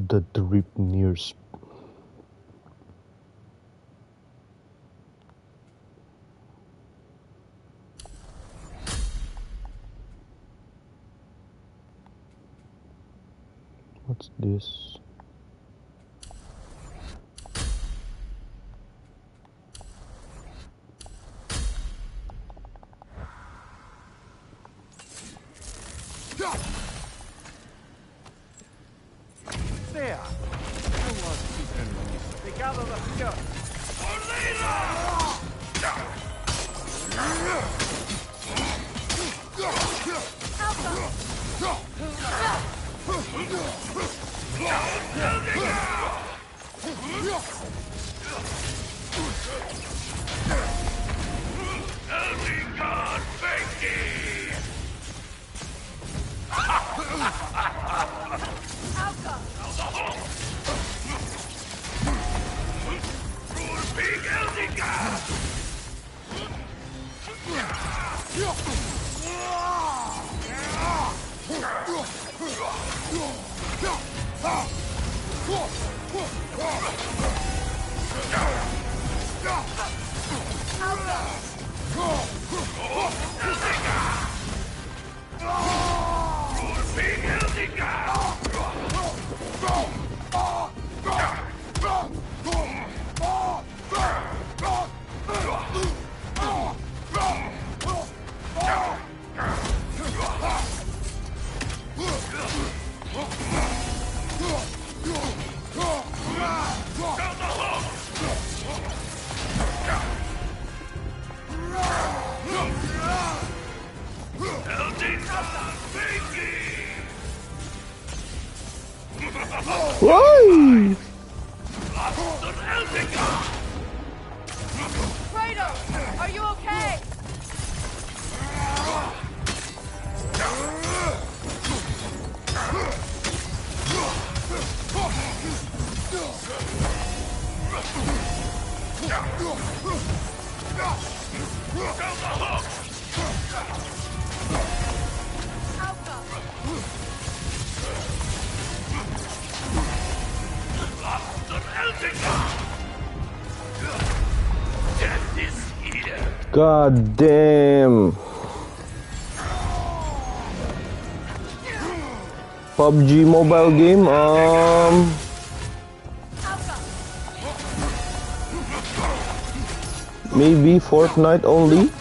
The DRAUPNIR. What's this? There! How was keeping them? They gather the fear. Why? Kratos, are you okay? God damn. PUBG mobile game. Maybe Fortnite only.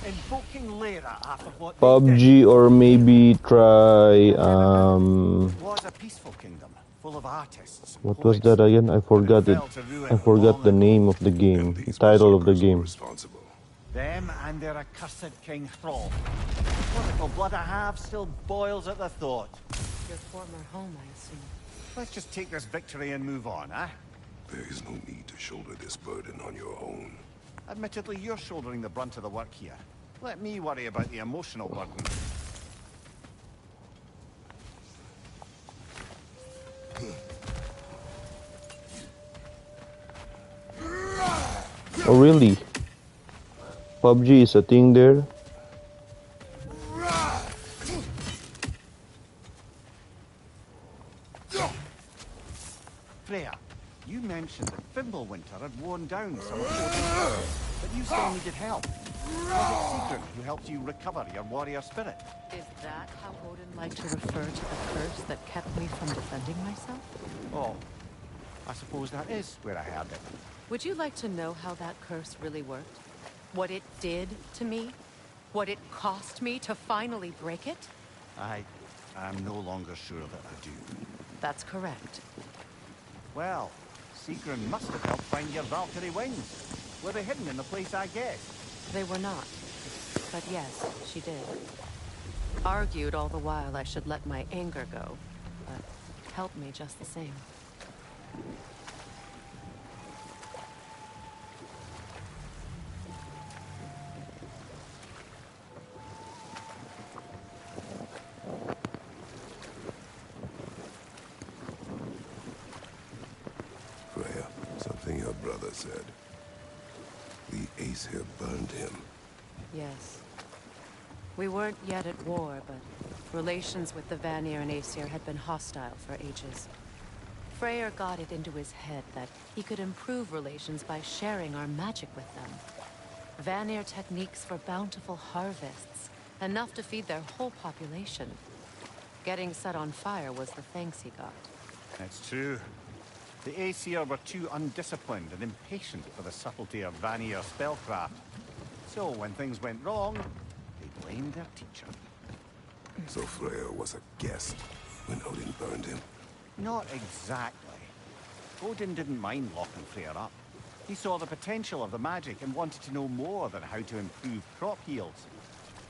Invoking Lyra after what they PUBG, or maybe try did. It was a peaceful kingdom, full of artists. And what was poets, that again? I but forgot it. fell to ruin I forgot long the ago. name of the And game, the these title of the berserkers were game. responsible. Them and their accursed King Thrall. What little blood I have still boils at the thought. Your former home, I assume. Let's just take this victory and move on, eh? There is no need to shoulder this burden on your own. Admittedly, you're shouldering the brunt of the work here. Let me worry about the emotional burden. Oh really? PUBG is a thing there? Freya, you mentioned that Fimbulwinter had worn down some of Odin's, but you still needed help. Was it Sigurd who helped you recover your warrior spirit? Is that how Odin liked to refer to the curse that kept me from defending myself? Oh, I suppose that is where I heard it. Would you like to know how that curse really worked? What it did to me? What it cost me to finally break it? I'm no longer sure that I do. That's correct. Well, Sigrun must have helped find your Valkyrie wings. Were they hidden in the place I guessed? They were not. But yes, she did. Argued all the while I should let my anger go, but helped me just the same. Freya, something your brother said. The Aesir burned him. Yes. We weren't yet at war, but relations with the Vanir and Aesir had been hostile for ages. Freyr got it into his head that he could improve relations by sharing our magic with them. Vanir techniques for bountiful harvests, enough to feed their whole population. Getting set on fire was the thanks he got. It's true. The Aesir were too undisciplined and impatient for the subtlety of Vanir spellcraft. So when things went wrong, they blamed their teacher. So Freya was a guest when Odin burned him. Not exactly. Odin didn't mind locking Freyr up. He saw the potential of the magic and wanted to know more than how to improve crop yields.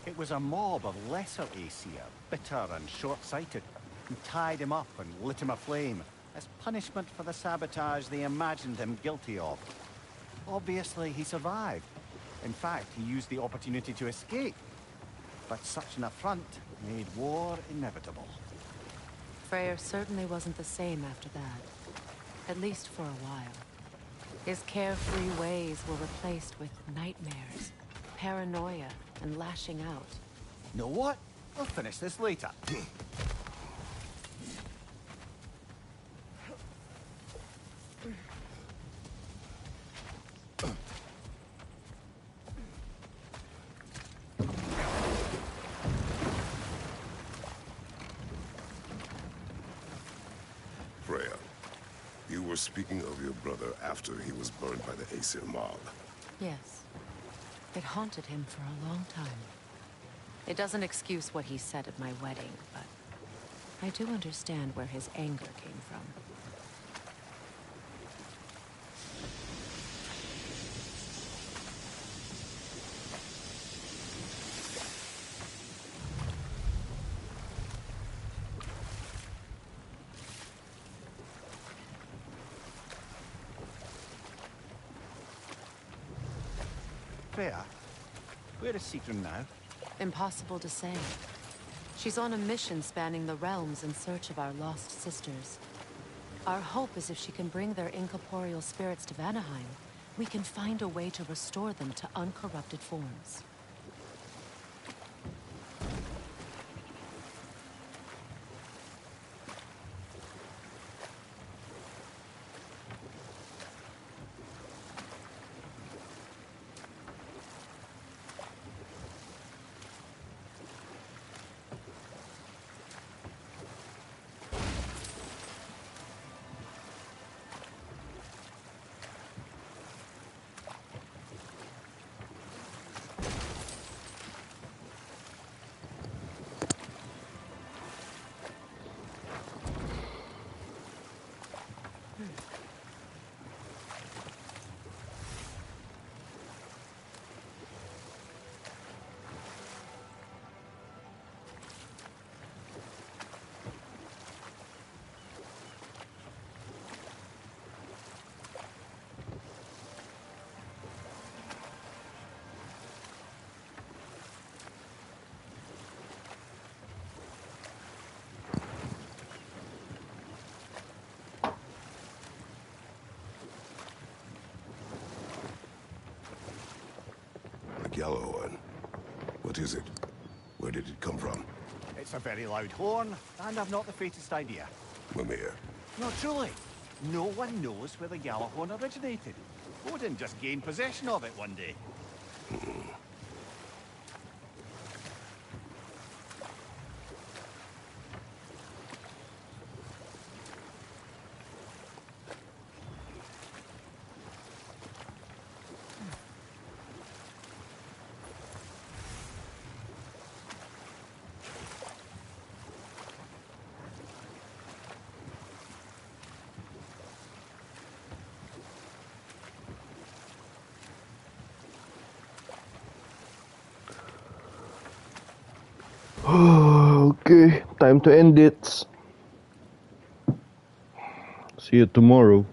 It was a mob of lesser Aesir, bitter and short-sighted, who tied him up and lit him aflame as punishment for the sabotage they imagined him guilty of. Obviously, he survived. In fact, he used the opportunity to escape. But such an affront made war inevitable. Freyr certainly wasn't the same after that. At least for a while. His carefree ways were replaced with nightmares, paranoia, and lashing out. Know what? We'll finish this later. Freya, you were speaking of your brother after he was burned by the Aesir mob. Yes. It haunted him for a long time. It doesn't excuse what he said at my wedding, but I do understand where his anger came from. Freya, where is Sigrun now? Impossible to say. She's on a mission spanning the realms in search of our lost sisters. Our hope is if she can bring their incorporeal spirits to Vanaheim, we can find a way to restore them to uncorrupted forms. Gjallarhorn. What is it? Where did it come from? It's a very loud horn, and I've not the faintest idea. Mimir. No, truly. No one knows where the Gjallarhorn originated. Odin just gained possession of it one day. Okay, time to end it. See you tomorrow.